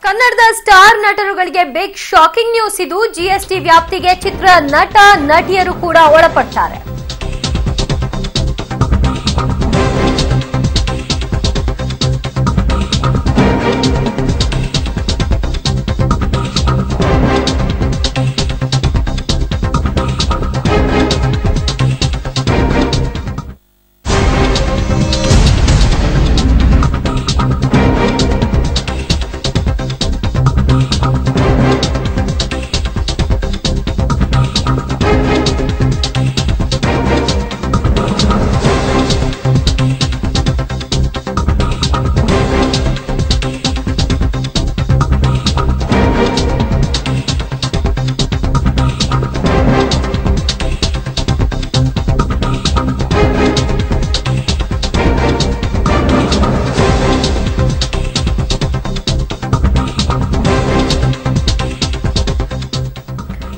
ಕನ್ನಡದ star ನಟರುಗಳಿಗೆ big shocking news ಇದು. GST ವ್ಯಾಪ್ತಿಗೆ ಚಿತ್ರ ನಟ ನಟಿಯರು ಕೂಡ ಒಳಪಡ್ತಾರೆ.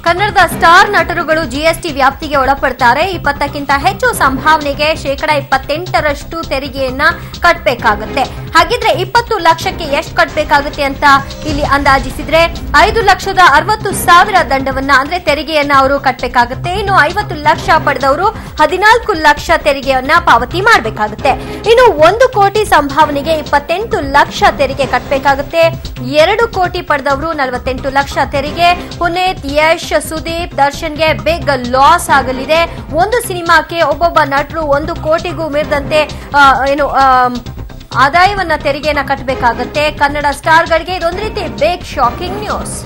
ಕನ್ನಡದ ಸ್ಟಾರ್ ನಟರುಗಳು ಜಿಎಸ್ಟಿ ವ್ಯಾಪ್ತಿಗೆ ಒಳಪಡ್ತಾರೆ. 20ಕ್ಕಿಂತ ಹೆಚ್ಚು ಸಂಭಾವನೆಗೆ ಶೇಕಡಾ 28ರಷ್ಟು ತೆರಿಗೆಯನ್ನ ಕಟ್ಟಬೇಕಾಗುತ್ತೆ. ಹಾಗಿದ್ರೆ 20 ಲಕ್ಷಕ್ಕೆ ಎಷ್ಟು ಕಟ್ಟಬೇಕಾಗುತ್ತೆ ಅಂತ ಇಲ್ಲಿ ಅಂದಾಜಿಸಿದ್ರೆ 5,60,000 ದಂಡವನ್ನ ಅಂದ್ರೆ ತೆರಿಗೆಯನ್ನ ಅವರು ಕಟ್ಟಬೇಕಾಗುತ್ತೆ. ಇನ್ನು 50 ಲಕ್ಷ ಪಡೆದವರು 14 ಲಕ್ಷ ತೆರಿಗೆಯನ್ನ ಪಾವತಿ ಮಾಡಬೇಕಾಗುತ್ತೆ. ಇನ್ನು 1 ಕೋಟಿ ಸಂಭಾವನೆಗೆ 28 ಲಕ್ಷ ತೆರಿಗೆ ಕಟ್ಟಬೇಕಾಗುತ್ತೆ. 2 ಕೋಟಿ ಪಡೆದವರು 48 ಲಕ್ಷ ತೆರಿಗೆ. ಪುನೀತ್, ಯಶ್, ಸುದೀಪ್, ದರ್ಶನ್ಗೆ ಬಿಗ್ ಲಾಸ್ ಆಗಲಿದೆ. ಒಂದು ಸಿನಿಮಾಕ್ಕೆ ಒಬ್ಬೊಬ್ಬ ನಟರು 1 ಕೋಟಿಗೂ ಮೀರಿದಂತೆ ಆದಾಯವನ್ನ ತೆರಿಗೆಯನ್ನ ಕಟ್ಟಬೇಕಾಗುತ್ತೆ. ಕನ್ನಡ ಸ್ಟಾರ್ಗಳಿಗೆ ಇದೊಂದು ರೀತಿ ಬಿಗ್ ಶಾಕಿಂಗ್ ನ್ಯೂಸ್.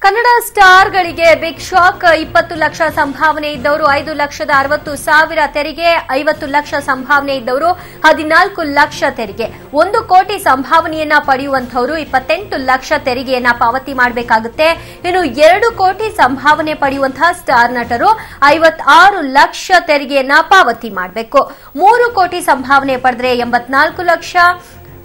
ಕನ್ನಡ ಸ್ಟಾರ್ಗಳಿಗೆ ಬಿಗ್ ಶಾಕ್. 20 ಲಕ್ಷ ಸಂಭಾವನೆ ಇದ್ದವರು 5,60,000 ತೆರಿಗೆ, 50 ಲಕ್ಷ ಸಂಭಾವನೆ ಇದ್ದವರು 14 ಲಕ್ಷ ತೆರಿಗೆ. 1 ಕೋಟಿ ಸಂಭಾವನೆಯನ್ನ ಪಡೆಯುವಂತವರು 28 ಲಕ್ಷ ತೆರಿಗೆಯನ್ನ ಪಾವತಿ ಮಾಡಬೇಕಾಗುತ್ತೆ. ಇನ್ನು 2 ಕೋಟಿ ಸಂಭಾವನೆ ಪಡೆಯುವಂತಹ ಸ್ಟಾರ್ ನಟರು 56 ಲಕ್ಷ ತೆರಿಗೆಯನ್ನ ಪಾವತಿ ಮಾಡಬೇಕು. 3 ಕೋಟಿ ಸಂಭಾವನೆ ಪಡೆದ್ರೆ 84 ಲಕ್ಷ.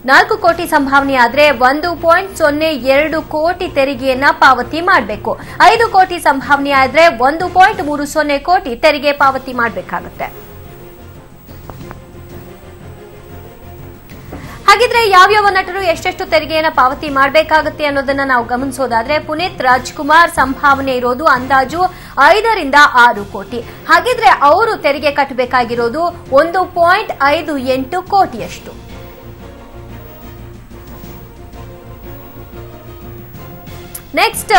4 ಕೋಟಿ ಸಂಭಾವನೆ ಆದ್ರೆ 1.02 ಕೋಟಿ ತೆರಿಗೆಯನ್ನ ಪಾವತಿ ಮಾಡಬೇಕು. 5 ಕೋಟಿ ಸಂಭಾವನೆ ಆದ್ರೆ 1.30 ಕೋಟಿ ತೆರಿಗೆ ಪಾವತಿ ಮಾಡಬೇಕಾಗುತ್ತೆ. ಹಾಗಿದ್ರೆ ಯಾವ್ಯಾವ ನಟರು ಎಷ್ಟೆಷ್ಟು ತೆರಿಗೆಯನ್ನ ಪಾವತಿ ಮಾಡಬೇಕಾಗುತ್ತೆ ಅನ್ನೋದನ್ನ ನಾವು ಗಮನಿಸೋದಾದ್ರೆ ಪುನೀತ್ ರಾಜ್ಕುಮಾರ್ ಸಂಭಾವನೆ ಇರೋದು ಅಂದಾಜು 5ರಿಂದ 6 ಕೋಟಿ. ಹಾಗಿದ್ರೆ ಅವರು ತೆರಿಗೆ ಕಟ್ಟಬೇಕಾಗಿರೋದು 1.58 ಕೋಟಿಯಷ್ಟು. ನೆಕ್ಸ್ಟ್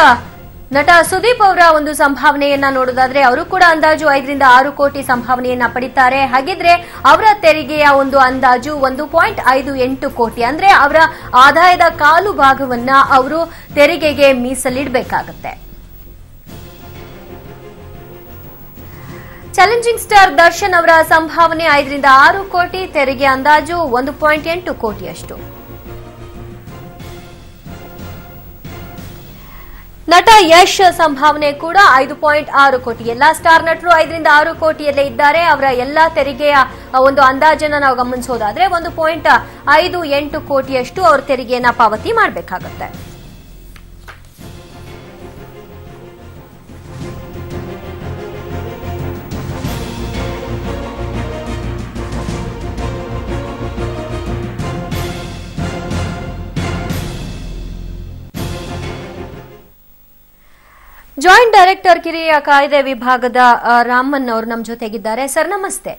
ನಟ ಸುದೀಪ್ ಅವರ ಒಂದು ಸಂಭಾವನೆಯನ್ನ ನೋಡೋದಾದ್ರೆ ಅವರು ಕೂಡ ಅಂದಾಜು 5ರಿಂದ 6 ಕೋಟಿ ಸಂಭಾವನೆಯನ್ನ ಪಡಿತಾರೆ. ಹಾಗಿದ್ರೆ ಅವರ ತೆರಿಗೆಯ ಒಂದು ಅಂದಾಜು 1.58 ಕೋಟಿ. ಅಂದ್ರೆ ಅವರ ಆದಾಯದ ಕಾಲು ಭಾಗವನ್ನ ಅವರು ತೆರಿಗೆಗೆ ಮೀಸಲಿಡಬೇಕಾಗುತ್ತೆ. ಚಾಲೆಂಜಿಂಗ್ ಸ್ಟಾರ್ ದರ್ಶನ್ ಅವರ ಸಂಭಾವನೆ 5ರಿಂದ 6 ಕೋಟಿ, ತೆರಿಗೆ ಅಂದಾಜು 1.8 ಕೋಟಿಯಷ್ಟು. ನಟ ಯಶ್ ಸಂಭಾವನೆ ಕೂಡ 5.6 ಕೋಟಿ. ಎಲ್ಲಾ ಸ್ಟಾರ್ ನಟರು 5ರಿಂದ 6 ಕೋಟಿಯಲ್ಲೇ ಇದ್ದಾರೆ. ಅವರ ಎಲ್ಲಾ ತೆರಿಗೆಯ ಒಂದು ಅಂದಾಜನ್ನ ನಾವು ಗಮನಿಸೋದಾದ್ರೆ 1.58 ಕೋಟಿಯಷ್ಟು ಅವರು ತೆರಿಗೆಯನ್ನ ಪಾವತಿ ಮಾಡಬೇಕಾಗುತ್ತೆ. ಜಾಯಿಂಟ್ ಡೈರೆಕ್ಟರ್ ಕಿರಿಯ ಕಾಯ್ದೆ ವಿಭಾಗದ ರಾಮನ್ ಅವರು ನಮ್ಮ ಜೊತೆಗಿದ್ದಾರೆ. ಸರ್ ನಮಸ್ತೆ.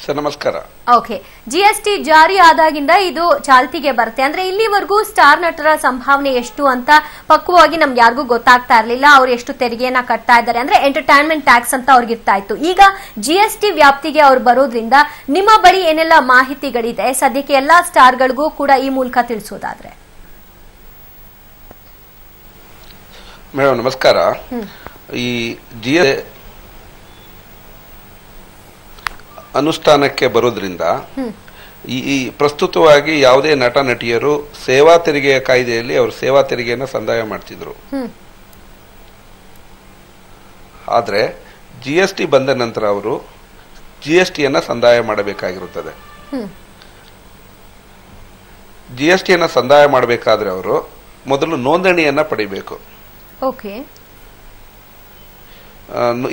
ಸರ್ ನಮಸ್ಕಾರ. ಓಕೆ, ಜಿಎಸ್ಟಿ ಜಾರಿ ಆದಾಗಿಂದ ಇದು ಚಾಲ್ತಿಗೆ ಬರುತ್ತೆ. ಅಂದ್ರೆ ಇಲ್ಲಿವರೆಗೂ ಸ್ಟಾರ್ ನಟರ ಸಂಭಾವನೆ ಎಷ್ಟು ಅಂತ ಪಕ್ವವಾಗಿ ನಮ್ಗೆ ಯಾರಿಗೂ ಗೊತ್ತಾಗ್ತಾ ಇರಲಿಲ್ಲ. ಅವ್ರು ಎಷ್ಟು ತೆರಿಗೆಯನ್ನ ಕಟ್ತಾ ಇದ್ದಾರೆ ಅಂದ್ರೆ ಎಂಟರ್ಟೈನ್ಮೆಂಟ್ ಟ್ಯಾಕ್ಸ್ ಅಂತ ಅವ್ರಿಗೆ ಇರ್ತಾ ಇತ್ತು. ಈಗ ಜಿಎಸ್ಟಿ ವ್ಯಾಪ್ತಿಗೆ ಅವ್ರು ಬರೋದ್ರಿಂದ ನಿಮ್ಮ ಬಳಿ ಏನೆಲ್ಲ ಮಾಹಿತಿಗಳಿದೆ ಸದ್ಯಕ್ಕೆ ಎಲ್ಲಾ ಸ್ಟಾರ್ಗಳಿಗೂ ಕೂಡ ಈ ಮೂಲಕ ತಿಳಿಸೋದಾದ್ರೆ? ಮೇಡಮ್ ನಮಸ್ಕಾರ. ಈ ಜಿಎಸ್ಟಿ ಅನುಷ್ಠಾನಕ್ಕೆ ಬರೋದ್ರಿಂದ ಈ ಪ್ರಸ್ತುತವಾಗಿ ಯಾವುದೇ ನಟ ನಟಿಯರು ಸೇವಾ ತೆರಿಗೆಯ ಕಾಯ್ದೆಯಲ್ಲಿ ಅವರು ಸೇವಾ ತೆರಿಗೆಯನ್ನು ಸಂದಾಯ ಮಾಡ್ತಿದ್ರು. ಆದ್ರೆ ಜಿಎಸ್ಟಿ ಬಂದ ನಂತರ ಅವರು ಜಿಎಸ್ಟಿಯನ್ನ ಸಂದಾಯ ಮಾಡಬೇಕಾಗಿರುತ್ತದೆ. ಜಿಎಸ್ಟಿಯನ್ನ ಸಂದಾಯ ಮಾಡಬೇಕಾದ್ರೆ ಅವರು ಮೊದಲು ನೋಂದಣಿಯನ್ನ ಪಡಿಬೇಕು. ಓಕೆ.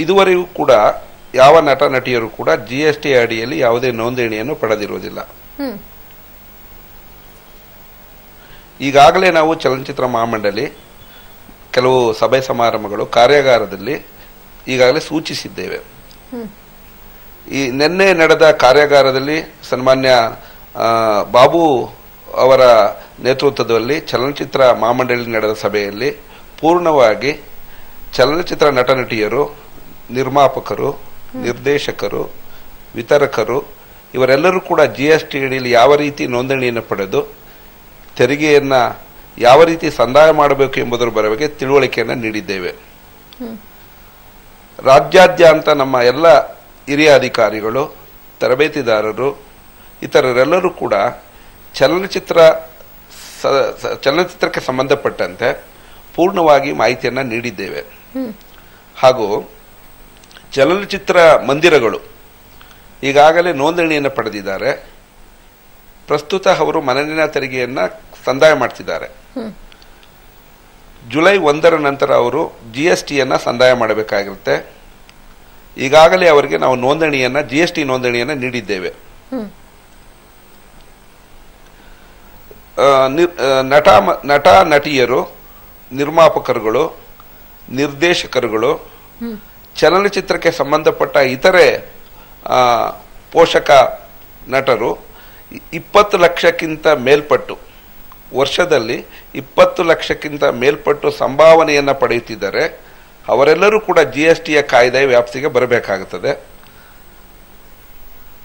ಇದುವರೆಗೂ ಕೂಡ ಯಾವ ನಟ ನಟಿಯರು ಕೂಡ GST ಅಡಿಯಲ್ಲಿ ಯಾವುದೇ ನೋಂದಣಿಯನ್ನು ಪಡೆದಿರುವುದಿಲ್ಲ. ಈಗಾಗಲೇ ನಾವು ಚಲನಚಿತ್ರ ಮಹಾಮಂಡಳಿ ಕೆಲವು ಸಭೆ ಸಮಾರಂಭಗಳು ಕಾರ್ಯಾಗಾರದಲ್ಲಿ ಈಗಾಗಲೇ ಸೂಚಿಸಿದ್ದೇವೆ. ಈ ನಿನ್ನೆ ನಡೆದ ಕಾರ್ಯಾಗಾರದಲ್ಲಿ ಸನ್ಮಾನ್ಯ ಬಾಬು ಅವರ ನೇತೃತ್ವದಲ್ಲಿ ಚಲನಚಿತ್ರ ಮಹಾಮಂಡಳಿ ನಡೆದ ಸಭೆಯಲ್ಲಿ ಪೂರ್ಣವಾಗಿ ಚಲನಚಿತ್ರ ನಟ ನಟಿಯರು, ನಿರ್ಮಾಪಕರು, ನಿರ್ದೇಶಕರು, ವಿತರಕರು ಇವರೆಲ್ಲರೂ ಕೂಡ GST ಅಡಿಯಲ್ಲಿ ಯಾವ ರೀತಿ ನೋಂದಣಿಯನ್ನು ಪಡೆದು ತೆರಿಗೆಯನ್ನ ಯಾವ ರೀತಿ ಸಂದಾಯ ಮಾಡಬೇಕು ಎಂಬುದರ ಬಗ್ಗೆ ತಿಳುವಳಿಕೆಯನ್ನು ನೀಡಿದ್ದೇವೆ. ರಾಜ್ಯಾದ್ಯಂತ ನಮ್ಮ ಎಲ್ಲ ಹಿರಿಯ ಅಧಿಕಾರಿಗಳು, ತರಬೇತಿದಾರರು, ಇತರರೆಲ್ಲರೂ ಕೂಡ ಚಲನಚಿತ್ರಕ್ಕೆ ಸಂಬಂಧಪಟ್ಟಂತೆ ಪೂರ್ಣವಾಗಿ ಮಾಹಿತಿಯನ್ನ ನೀಡಿದ್ದೇವೆ. ಹಾಗೂ ಚಲನಚಿತ್ರ ಮಂದಿರಗಳು ಈಗಾಗಲೇ ನೋಂದಣಿಯನ್ನು ಪಡೆದಿದ್ದಾರೆ. ಪ್ರಸ್ತುತ ಅವರು ಮನೆಯ ತೆರಿಗೆಯನ್ನ ಸಂದಾಯ ಮಾಡ್ತಿದ್ದಾರೆ. ಜುಲೈ 1ರ ನಂತರ ಅವರು GSTಯನ್ನ ಸಂದಾಯ ಮಾಡಬೇಕಾಗಿರುತ್ತೆ. ಈಗಾಗಲೇ ಅವರಿಗೆ ನಾವು GST ನೋಂದಣಿಯನ್ನ ನೀಡಿದ್ದೇವೆ. ನಟ ನಟಿಯರು, ನಿರ್ಮಾಪಕರುಗಳು, ನಿರ್ದೇಶಕರುಗಳು, ಚಲನಚಿತ್ರಕ್ಕೆ ಸಂಬಂಧಪಟ್ಟ ಇತರೆ ಪೋಷಕ ನಟರು 20 ಲಕ್ಷಕ್ಕಿಂತ ಮೇಲ್ಪಟ್ಟು ವರ್ಷದಲ್ಲಿ 20 ಲಕ್ಷಕ್ಕಿಂತ ಮೇಲ್ಪಟ್ಟು ಸಂಭಾವನೆಯನ್ನ ಪಡೆಯುತ್ತಿದ್ದಾರೆ. ಅವರೆಲ್ಲರೂ ಕೂಡ GSTಯ ಕಾಯ್ದೆಯ ವ್ಯಾಪ್ತಿಗೆ ಬರಬೇಕಾಗುತ್ತದೆ.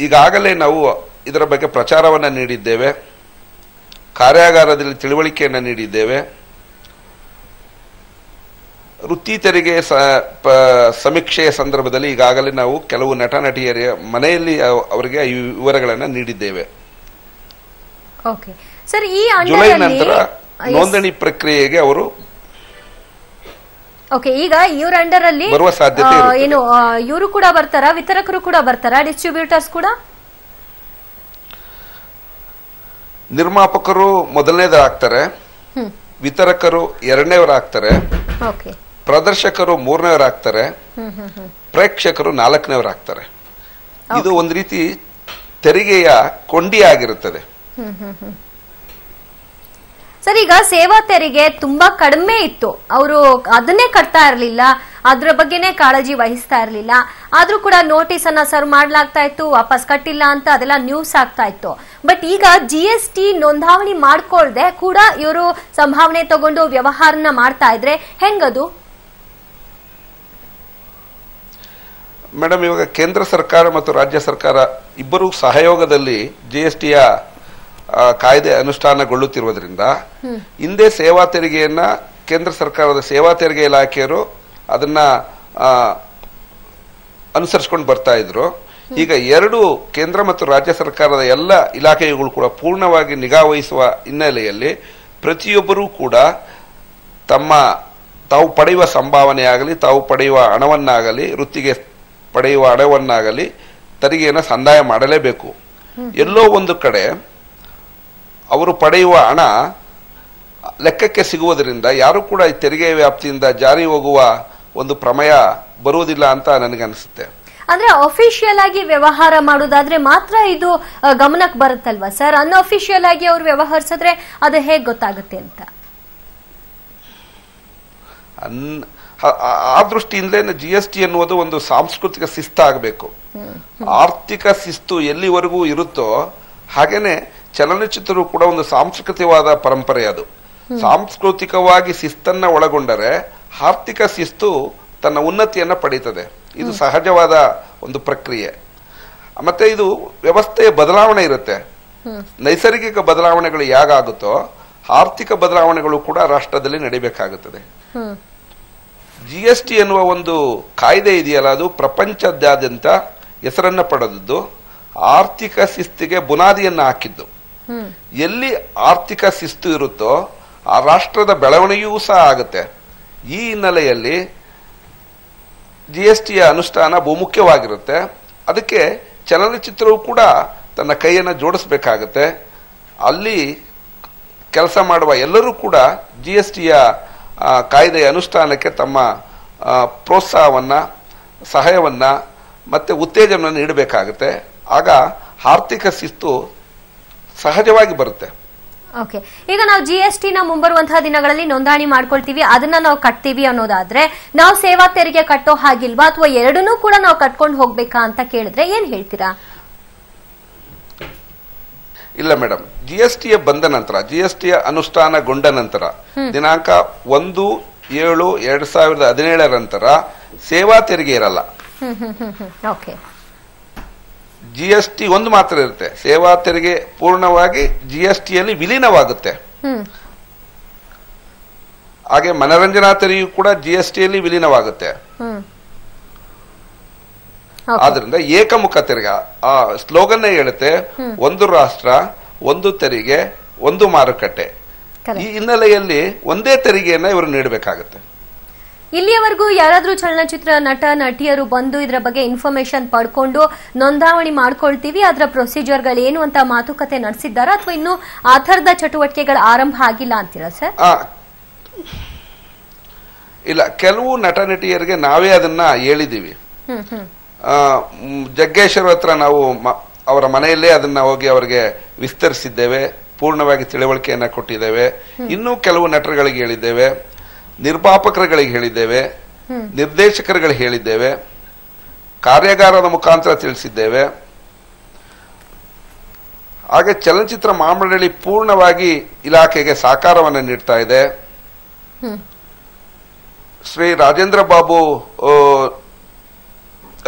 ಈಗಾಗಲೇ ನಾವು ಇದರ ಬಗ್ಗೆ ಪ್ರಚಾರವನ್ನು ನೀಡಿದ್ದೇವೆ, ಕಾರ್ಯಾಗಾರದಲ್ಲಿ ತಿಳುವಳಿಕೆಯನ್ನು ನೀಡಿದ್ದೇವೆ. ವೃತ್ತಿ ತೆರಿಗೆ ಸಮೀಕ್ಷೆಯ ಸಂದರ್ಭದಲ್ಲಿ ಈಗಾಗಲೇ ನಾವು ಕೆಲವು ನಟ ನಟಿಯರ ಮನೆಯಲ್ಲಿ ಅವರಿಗೆ ಈ ವಿವರಗಳನ್ನು ನೀಡಿದ್ದೇವೆ. ಜುಲೈ ನಂತರ ನೋಂದಣಿ ಪ್ರಕ್ರಿಯೆಗೆ ಅವರು ಈಗ ಇವರ ಅಂಡರ್ ಅಲ್ಲಿ ಬರುವ ಸಾಧ್ಯತೆ ಏನು ಇವರು ಕೂಡ ಬರ್ತಾರಾ, ವಿತರಕರು ಕೂಡ ಬರ್ತಾರಾ, ಡಿಸ್ಟ್ರಿಬ್ಯೂಟರ್ಸ್ ಕೂಡ? ನಿರ್ಮಾಪಕರು ಮೊದಲನೇದರಾಗ್ತಾರೆ, ವಿತರಕರು ಎರಡನೇವರಾಗ್ತಾರೆ, ಪ್ರದರ್ಶಕರು ಮೂರನೇವರಾಗ್ತಾರೆ, ಪ್ರೇಕ್ಷಕರು ನಾಲ್ಕನೇವರಾಗ್ತಾರೆ. ಇದು ಒಂದು ರೀತಿ ತೆರಿಗೆಯ ಕೊಂಡಿ ಆಗಿರುತ್ತದೆ. ಸರ್, ಈಗ ಸೇವಾ ತೆರಿಗೆ ತುಂಬಾ ಕಡಿಮೆ ಇತ್ತು, ಅವರು ಅದನ್ನೇ ಕಟ್ತಾ ಇರಲಿಲ್ಲ, ಅದ್ರ ಬಗ್ಗೆನೇ ಕಾಳಜಿ ವಹಿಸ್ತಾ ಇರಲಿಲ್ಲ. ಆದ್ರೂ ಕೂಡ ನೋಟಿಸ್ ಅನ್ನ ಸರ್ವ್ ಮಾಡ್ಲಾಗ್ತಾ ಇತ್ತು, ವಾಪಸ್ ಕಟ್ಟಿಲ್ಲ ಅಂತ ಅದೆಲ್ಲ ನ್ಯೂಸ್ ಆಗ್ತಾ ಇತ್ತು. ಬಟ್ ಈಗ GST ನೋಂದಾವಣಿ ಮಾಡ್ಕೊಳ್ದೆ ಕೂಡ ಇವರು ಸಂಭಾವನೆ ತಗೊಂಡು ವ್ಯವಹಾರನ ಮಾಡ್ತಾ ಇದ್ರೆ ಹೆಂಗದು? ಮೇಡಮ್, ಇವಾಗ ಕೇಂದ್ರ ಸರ್ಕಾರ ಮತ್ತು ರಾಜ್ಯ ಸರ್ಕಾರ ಇಬ್ಬರೂ ಸಹಯೋಗದಲ್ಲಿ GSTಯ ಕಾಯ್ದೆ ಅನುಷ್ಠಾನಗೊಳ್ಳುತ್ತಿರುವುದರಿಂದ ಹಿಂದೆ ಸೇವಾ ತೆರಿಗೆಯನ್ನ ಕೇಂದ್ರ ಸರ್ಕಾರದ ಸೇವಾ ತೆರಿಗೆ ಇಲಾಖೆಯರು ಅದನ್ನ ಅನುಸರಿಸಿಕೊಂಡು ಬರ್ತಾ ಇದ್ರು. ಈಗ ಎರಡು ಕೇಂದ್ರ ಮತ್ತು ರಾಜ್ಯ ಸರ್ಕಾರದ ಎಲ್ಲ ಇಲಾಖೆಗಳು ಕೂಡ ಪೂರ್ಣವಾಗಿ ನಿಗಾ ವಹಿಸುವ ಹಿನ್ನೆಲೆಯಲ್ಲಿ ಪ್ರತಿಯೊಬ್ಬರೂ ಕೂಡ ತಾವು ಪಡೆಯುವ ಸಂಭಾವನೆಯಾಗಲಿ, ತಾವು ಪಡೆಯುವ ಹಣವನ್ನಾಗಲಿ, ವೃತ್ತಿಗೆ ಪಡೆಯುವ ಹಣವನ್ನಾಗಲಿ ತೆರಿಗೆಯನ್ನು ಸಂದಾಯ ಮಾಡಲೇಬೇಕು. ಎಲ್ಲೋ ಒಂದು ಕಡೆ ಅವರು ಪಡೆಯುವ ಹಣ ಲೆಕ್ಕಕ್ಕೆ ಸಿಗುವುದರಿಂದ ಯಾರು ಕೂಡ ಈ ತೆರಿಗೆ ವ್ಯಾಪ್ತಿಯಿಂದ ಜಾರಿ ಹೋಗುವ ಒಂದು ಪ್ರಮೇಯ ಬರುವುದಿಲ್ಲ ಅಂತ ನನಗೆ ಅನಿಸುತ್ತೆ. ಅಂದ್ರೆ ಅಫಿಷಿಯಲ್ ಆಗಿ ವ್ಯವಹಾರ ಮಾಡುವುದಾದ್ರೆ ಮಾತ್ರ ಇದು ಗಮನಕ್ಕೆ ಬರುತ್ತಲ್ವಾ ಸರ್? ಅನ್ಅಫಿಷಿಯಲ್ ಆಗಿ ಅವ್ರು ವ್ಯವಹರಿಸಿದ್ರೆ ಅದು ಹೇಗೆ ಗೊತ್ತಾಗುತ್ತೆ ಅಂತ ಆ ದೃಷ್ಟಿಯಿಂದಲೇ GST ಎನ್ನುವುದು ಒಂದು ಸಾಂಸ್ಕೃತಿಕ ಶಿಸ್ತಾಗಬೇಕು. ಆರ್ಥಿಕ ಶಿಸ್ತು ಎಲ್ಲಿವರೆಗೂ ಇರುತ್ತೋ ಹಾಗೇನೆ ಚಲನಚಿತ್ರವು ಕೂಡ ಒಂದು ಸಾಂಸ್ಕೃತಿಕವಾದ ಪರಂಪರೆ. ಅದು ಸಾಂಸ್ಕೃತಿಕವಾಗಿ ಶಿಸ್ತನ್ನ ಒಳಗೊಂಡರೆ ಆರ್ಥಿಕ ಶಿಸ್ತು ತನ್ನ ಉನ್ನತಿಯನ್ನ ಪಡೀತದೆ. ಇದು ಸಹಜವಾದ ಒಂದು ಪ್ರಕ್ರಿಯೆ. ಮತ್ತೆ ಇದು ವ್ಯವಸ್ಥೆಯ ಬದಲಾವಣೆ ಇರುತ್ತೆ. ನೈಸರ್ಗಿಕ ಬದಲಾವಣೆಗಳು ಹೇಗಾಗುತ್ತೋ ಆರ್ಥಿಕ ಬದಲಾವಣೆಗಳು ಕೂಡ ರಾಷ್ಟ್ರದಲ್ಲಿ ನಡೀಬೇಕಾಗುತ್ತದೆ. GST ಎನ್ನುವ ಒಂದು ಕಾಯ್ದೆ ಇದೆಯಲ್ಲ, ಅದು ಪ್ರಪಂಚದಾದ್ಯಂತ ಹೆಸರನ್ನ ಪಡೆದದ್ದು, ಆರ್ಥಿಕ ಶಿಸ್ತಿಗೆ ಬುನಾದಿಯನ್ನ ಹಾಕಿದ್ದು. ಎಲ್ಲಿ ಆರ್ಥಿಕ ಶಿಸ್ತು ಇರುತ್ತೋ ಆ ರಾಷ್ಟ್ರದ ಬೆಳವಣಿಗೆಯೂ ಸಹ ಆಗುತ್ತೆ. ಈ ಹಿನ್ನೆಲೆಯಲ್ಲಿ GSTಯ ಅನುಷ್ಠಾನ ಬಹುಮುಖ್ಯವಾಗಿರುತ್ತೆ. ಅದಕ್ಕೆ ಚಲನಚಿತ್ರವು ಕೂಡ ತನ್ನ ಕೈಯನ್ನು ಜೋಡಿಸಬೇಕಾಗುತ್ತೆ. ಅಲ್ಲಿ ಕೆಲಸ ಮಾಡುವ ಎಲ್ಲರೂ ಕೂಡ GSTಯ ಕಾಯ್ದೆಯ ಅನುಷ್ಠಾನಕ್ಕೆ ತಮ್ಮ ಪ್ರೋತ್ಸಾಹವನ್ನ, ಸಹಾಯವನ್ನ ಮತ್ತೆ ಉತ್ತೇಜನವನ್ನು ನೀಡಬೇಕಾಗುತ್ತೆ. ಆಗ ಆರ್ಥಿಕ ಶಿಸ್ತು ಸಹಜವಾಗಿ ಬರುತ್ತೆ. ಓಕೆ, ಈಗ ನಾವು GST ನ ಮುಂಬರುವಂತಹ ದಿನಗಳಲ್ಲಿ ನೋಂದಣಿ ಮಾಡ್ಕೊಳ್ತೀವಿ, ಅದನ್ನ ನಾವು ಕಟ್ತೀವಿ ಅನ್ನೋದಾದ್ರೆ ನಾವು ಸೇವಾ ತೆರಿಗೆ ಕಟ್ಟೋ ಹಾಗಿಲ್ವಾ, ಅಥವಾ ಎರಡನ್ನೂ ಕೂಡ ನಾವು ಕಟ್ಕೊಂಡು ಹೋಗ್ಬೇಕಾ ಅಂತ ಕೇಳಿದ್ರೆ ಏನ್ ಹೇಳ್ತೀರಾ? ಇಲ್ಲ ಮೇಡಮ್, GSTಯ ಬಂದ ನಂತರ, GSTಯ ಅನುಷ್ಠಾನಗೊಂಡ ನಂತರ ದಿನಾಂಕ 1/7/2017 ನಂತರ ಸೇವಾ ತೆರಿಗೆ ಇರಲ್ಲ. ಓಕೆ, GST ಒಂದು ಮಾತ್ರ ಇರುತ್ತೆ. ಸೇವಾ ತೆರಿಗೆ ಪೂರ್ಣವಾಗಿ GSTಯಲ್ಲಿ ವಿಲೀನವಾಗುತ್ತೆ. ಹಾಗೆ ಮನರಂಜನಾ ತೆರಿಗೆಯೂ ಕೂಡ GSTಯಲ್ಲಿ ವಿಲೀನವಾಗುತ್ತೆ. ಆದ್ರಿಂದ ಏಕಮುಖ ತೆರಿಗೆ ಆ ಸ್ಲೋಗನ್ ಹೇಳುತ್ತೆ, ಒಂದು ರಾಷ್ಟ್ರ, ಒಂದು ತೆರಿಗೆ, ಒಂದು ಮಾರುಕಟ್ಟೆ. ಈ ಹಿನ್ನೆಲೆಯಲ್ಲಿ ಒಂದೇ ತೆರಿಗೆಯನ್ನ ಇವರು ನೀಡಬೇಕಾಗುತ್ತೆ. ಇಲ್ಲಿಯವರೆಗೂ ಯಾರಾದ್ರೂ ಚಲನಚಿತ್ರ ನಟ ನಟಿಯರು ಬಂದು ಇದರ ಬಗ್ಗೆ ಇನ್ಫಾರ್ಮೇಶನ್ ಪಡ್ಕೊಂಡು ನೋಂದಾವಣಿ ಮಾಡ್ಕೊಳ್ತೀವಿ, ಅದರ ಪ್ರೊಸೀಜರ್ಗಳು ಏನು ಅಂತ ಮಾತುಕತೆ ನಡೆಸಿದ್ದಾರಾ, ಅಥವಾ ಇನ್ನು ಆ ಥರದ ಚಟುವಟಿಕೆಗಳು ಆರಂಭ ಆಗಿಲ್ಲ ಅಂತೀರಾ ಸರ್? ಇಲ್ಲ, ಕೆಲವು ನಟ ನಟಿಯರಿಗೆ ನಾವೇ ಅದನ್ನ ಹೇಳಿದೀವಿ. ಜಗ್ಗೇಶ್ವರ ಹತ್ರ ನಾವು ಅವರ ಮನೆಯಲ್ಲೇ ಅದನ್ನ ಹೋಗಿ ಅವರಿಗೆ ವಿಸ್ತರಿಸಿದ್ದೇವೆ, ಪೂರ್ಣವಾಗಿ ತಿಳುವಳಿಕೆಯನ್ನ ಕೊಟ್ಟಿದ್ದೇವೆ. ಇನ್ನೂ ಕೆಲವು ನಟರುಗಳಿಗೆ ಹೇಳಿದ್ದೇವೆ, ನಿರ್ಮಾಪಕರುಗಳಿಗೆ ಹೇಳಿದ್ದೇವೆ, ನಿರ್ದೇಶಕರುಗಳಿಗೆ ಹೇಳಿದ್ದೇವೆ, ಕಾರ್ಯಾಗಾರದ ಮುಖಾಂತರ ತಿಳಿಸಿದ್ದೇವೆ. ಹಾಗೆ ಚಲನಚಿತ್ರ ಮಹಾಮಂಡಳಿ ಪೂರ್ಣವಾಗಿ ಇಲಾಖೆಗೆ ಸಹಕಾರವನ್ನು ನೀಡ್ತಾ ಇದೆ. ಶ್ರೀ ರಾಜೇಂದ್ರ ಬಾಬು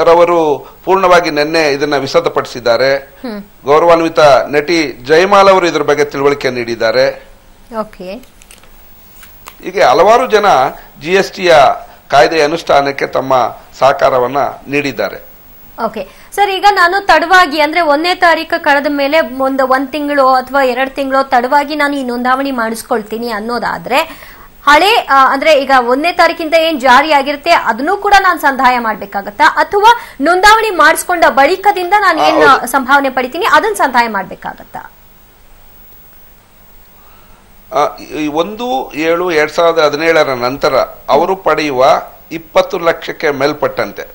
ರವರು ಪೂರ್ಣವಾಗಿ ನಿನ್ನೆ ಇದನ್ನ ವಿಶದಪಡಿಸಿದ್ದಾರೆ. ಗೌರವಾನ್ವಿತ ನಟಿ ಜಯಮಾಲ ಅವರು ಇದರ ಬಗ್ಗೆ ತಿಳುವಳಿಕೆ ನೀಡಿದ್ದಾರೆ. ಹೀಗೆ ಹಲವಾರು ಜನ GSTಯ ಕಾಯ್ದೆಯ ಅನುಷ್ಠಾನಕ್ಕೆ ತಮ್ಮ ಸಹಕಾರವನ್ನ ನೀಡಿದ್ದಾರೆ. ಓಕೆ ಸರ್, ಈಗ ನಾನು ತಡವಾಗಿ ಅಂದ್ರೆ 1ನೇ ತಾರೀಕು ಕಳೆದ ಮೇಲೆ ಒಂದು 1 ತಿಂಗಳು ಅಥವಾ 2 ತಿಂಗಳು ತಡವಾಗಿ ನಾನು ಈ ನೋಂದಾವಣಿ ಮಾಡಿಸ್ಕೊಳ್ತೀನಿ ಅನ್ನೋದಾದ್ರೆ ಹಳೆ ಅಂದ್ರೆ ಈಗ 1ನೇ ತಾರೀಕಿಂದ ಏನ್ ಜಾರಿ ಆಗಿರುತ್ತೆ ಅದನ್ನು ಕೂಡ ನಾನು ಸಂದಾಯ ಮಾಡ್ಬೇಕಾಗತ್ತಾ, ಅಥವಾ ನೋಂದಾವಣಿ ಮಾಡಿಸ್ಕೊಂಡ ಬಳಿಕದಿಂದ ನಾನು ಏನ್ ಸಂಭಾವನೆ ಪಡಿತೀನಿ ಅದನ್ನ ಸಂದಾಯ ಮಾಡ್ಬೇಕಾಗತ್ತಾ? 1/7/2017 ನಂತರ ಅವರು ಪಡೆಯುವ 20 ಲಕ್ಷಕ್ಕೆ ಮೇಲ್ಪಟ್ಟಂತೆ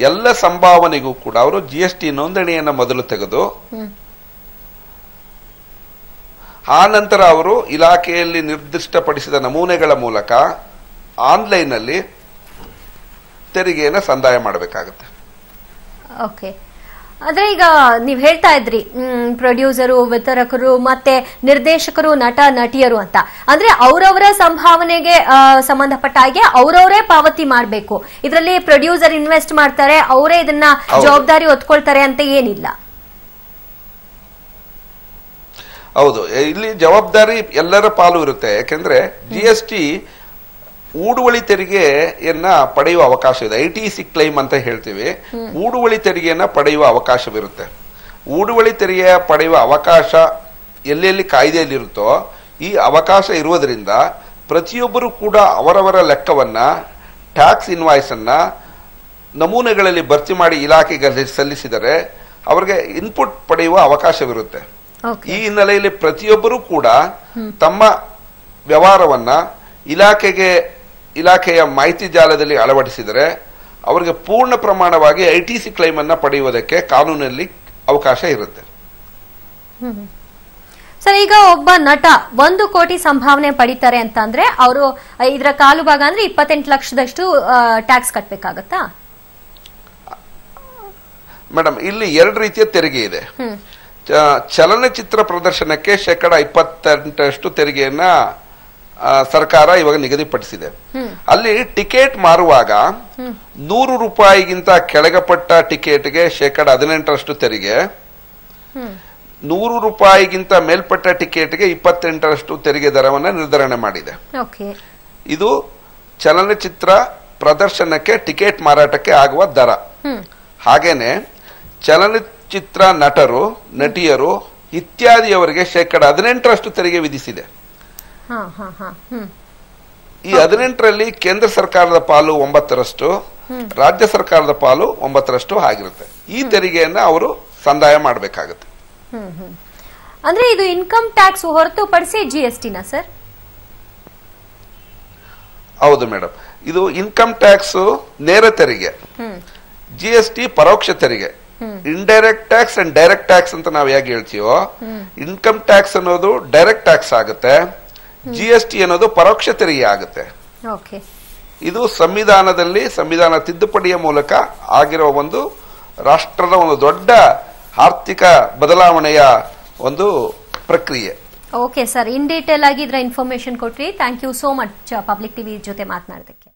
ಎಲ್ಲ ಸಂಭಾವನೆಗೂ ಕೂಡ ಅವರು GST ನೋಂದಣಿಯನ್ನ ಮೊದಲು ತೆಗೆದು ಆ ನಂತರ ಅವರು ಇಲಾಖೆಯಲ್ಲಿ ನಿರ್ದಿಷ್ಟಪಡಿಸಿದ ನಮೂನೆಗಳ ಮೂಲಕ ಆನ್ಲೈನ್ ಅಲ್ಲಿ ತೆರಿಗೆಯನ್ನು ಸಂದಾಯ ಮಾಡಬೇಕಾಗುತ್ತೆ. ಓಕೆ, ಅಂದ್ರೆ ಈಗ ನೀವ್ ಹೇಳ್ತಾ ಇದ್ರಿ ಪ್ರೊಡ್ಯೂಸರು, ವಿತರಕರು ಮತ್ತೆ ನಿರ್ದೇಶಕರು, ನಟ ನಟಿಯರು ಅಂತ, ಅಂದ್ರೆ ಅವರವರ ಸಂಭಾವನೆಗೆ ಸಂಬಂಧಪಟ್ಟ ಹಾಗೆ ಅವರವರೇ ಪಾವತಿ ಮಾಡಬೇಕು. ಇದರಲ್ಲಿ ಪ್ರೊಡ್ಯೂಸರ್ ಇನ್ವೆಸ್ಟ್ ಮಾಡ್ತಾರೆ, ಅವರೇ ಇದನ್ನ ಜವಾಬ್ದಾರಿ ಹೊತ್ಕೊಳ್ತಾರೆ ಅಂತ ಏನಿಲ್ಲ. ಹೌದು, ಇಲ್ಲಿ ಜವಾಬ್ದಾರಿ ಎಲ್ಲರ ಪಾಲು ಇರುತ್ತೆ. ಯಾಕೆಂದ್ರೆ GST ಊಡುವಳಿ ತೆರಿಗೆಯನ್ನ ಪಡೆಯುವ ಅವಕಾಶ ಇದೆ. ITC ಕ್ಲೈಮ್ ಅಂತ ಹೇಳ್ತೀವಿ. ಊಡುವಳಿ ತೆರಿಗೆಯನ್ನ ಪಡೆಯುವ ಅವಕಾಶವಿರುತ್ತೆ. ಊಡುವಳಿ ತೆರಿಗೆ ಪಡೆಯುವ ಅವಕಾಶ ಎಲ್ಲೆಲ್ಲಿ ಕಾಯ್ದೆಯಲ್ಲಿರುತ್ತೋ ಈ ಅವಕಾಶ ಇರುವುದರಿಂದ ಪ್ರತಿಯೊಬ್ಬರು ಕೂಡ ಅವರವರ ಲೆಕ್ಕವನ್ನ, ಟ್ಯಾಕ್ಸ್ ಇನ್ವಾಯ್ಸ್ ಅನ್ನ ನಮೂನೆಗಳಲ್ಲಿ ಭರ್ತಿ ಮಾಡಿ ಇಲಾಖೆಗೆ ಸಲ್ಲಿಸಿದರೆ ಅವರಿಗೆ ಇನ್ಪುಟ್ ಪಡೆಯುವ ಅವಕಾಶವಿರುತ್ತೆ. ಈ ಹಿನ್ನೆಲೆಯಲ್ಲಿ ಪ್ರತಿಯೊಬ್ಬರೂ ಕೂಡ ತಮ್ಮ ವ್ಯವಹಾರವನ್ನ ಇಲಾಖೆಯ ಮಾಹಿತಿ ಜಾಲದಲ್ಲಿ ಅಳವಡಿಸಿದರೆ ಅವರಿಗೆ ಪೂರ್ಣ ಪ್ರಮಾಣವಾಗಿ ITC ಕ್ಲೈಮ್ ಅನ್ನ ಪಡೆಯುವುದಕ್ಕೆ ಕಾನೂನಲ್ಲಿ ಅವಕಾಶ ಇರುತ್ತೆ. ಸರ್, ಈಗ ಒಬ್ಬ ನಟ 1 ಕೋಟಿ ಸಂಭಾವನೆ ಪಡಿತಾರೆ ಅಂತಂದ್ರೆ ಅವರು ಇದರ ಕಾಲು ಭಾಗ ಅಂದ್ರೆ 28 ಲಕ್ಷದಷ್ಟು ಟ್ಯಾಕ್ಸ್ ಕಟ್ಟಬೇಕಾಗತ್ತಾ? ಮೇಡಮ್, ಇಲ್ಲಿ 2 ರೀತಿಯ ತೆರಿಗೆ ಇದೆ. ಚಲನಚಿತ್ರ ಪ್ರದರ್ಶನಕ್ಕೆ 28% ತೆರಿಗೆಯನ್ನ ಸರ್ಕಾರ ಇವಾಗ ನಿಗದಿಪಡಿಸಿದೆ. ಅಲ್ಲಿ ಟಿಕೆಟ್ ಮಾರುವಾಗ 100 ರೂಪಾಯಿಗಿಂತ ಕೆಳಗಪಟ್ಟ ಟಿಕೆಟ್ಗೆ 18% ತೆರಿಗೆ, 100 ರೂಪಾಯಿಗಿಂತ ಮೇಲ್ಪಟ್ಟ ಟಿಕೆಟ್ಗೆ 28% ತೆರಿಗೆ ದರವನ್ನು ನಿರ್ಧರಣೆ ಮಾಡಿದೆ. ಇದು ಚಲನಚಿತ್ರ ಪ್ರದರ್ಶನಕ್ಕೆ ಟಿಕೆಟ್ ಮಾರಾಟಕ್ಕೆ ಆಗುವ ದರ. ಹಾಗೇನೆ ಚಲನಚಿತ್ರ ನಟರು, ನಟಿಯರು ಇತ್ಯಾದಿಯವರಿಗೆ 18% ತೆರಿಗೆ ವಿಧಿಸಿದೆ. ಈ 18ರಲ್ಲಿ ಕೇಂದ್ರ ಸರ್ಕಾರದ ಪಾಲು 9%, ರಾಜ್ಯ ಸರ್ಕಾರದ ಪಾಲು 9% ಆಗಿರುತ್ತೆ. ಈ ತೆರಿಗೆಯನ್ನ ಅವರು ಸಂದಾಯ ಮಾಡಬೇಕಾಗುತ್ತೆ. ಅಂದ್ರೆ ಇದು ಇನ್ಕಮ್ ಟ್ಯಾಕ್ಸ್ ಹೊರತುಪಡಿಸಿ ಜಿಎಸ್ಟಿನ ಸರ್? ಹೌದು ಮೇಡಮ್, ಇದು ಇನ್ಕಮ್ ಟ್ಯಾಕ್ಸ್ ನೇರ ತೆರಿಗೆ, ಜಿಎಸ್ಟಿ ಪರೋಕ್ಷ ತೆರಿಗೆ. Indirect tax and direct tax ಅಂತ ನಾವು ಹೇಗೆ ಹೇಳ್ತೀವೋ, ಇನ್ಕಮ್ ಟ್ಯಾಕ್ಸ್ ಅನ್ನೋದು ಡೈರೆಕ್ಟ್ ಟ್ಯಾಕ್ಸ್ ಆಗುತ್ತೆ, ಜಿಎಸ್ಟಿ ಅನ್ನೋದು ಪರೋಕ್ಷ ತೆರಿಗೆ ಆಗುತ್ತೆ. ಇದು ಸಂವಿಧಾನದಲ್ಲಿ ಸಂವಿಧಾನ ತಿದ್ದುಪಡಿಯ ಮೂಲಕ ಆಗಿರೋ ಒಂದು ರಾಷ್ಟ್ರದ ಒಂದು ದೊಡ್ಡ ಆರ್ಥಿಕ ಬದಲಾವಣೆಯ ಒಂದು ಪ್ರಕ್ರಿಯೆ. ಓಕೆ ಸರ್, ಇನ್ ಡೀಟೇಲ್ ಆಗಿ ಇದ್ರ ಇನ್ಫಾರ್ಮೇಶನ್ ಕೊಟ್ರಿ. Thank you so much public TV ಜೊತೆ ಮಾತನಾಡೋದಕ್ಕೆ.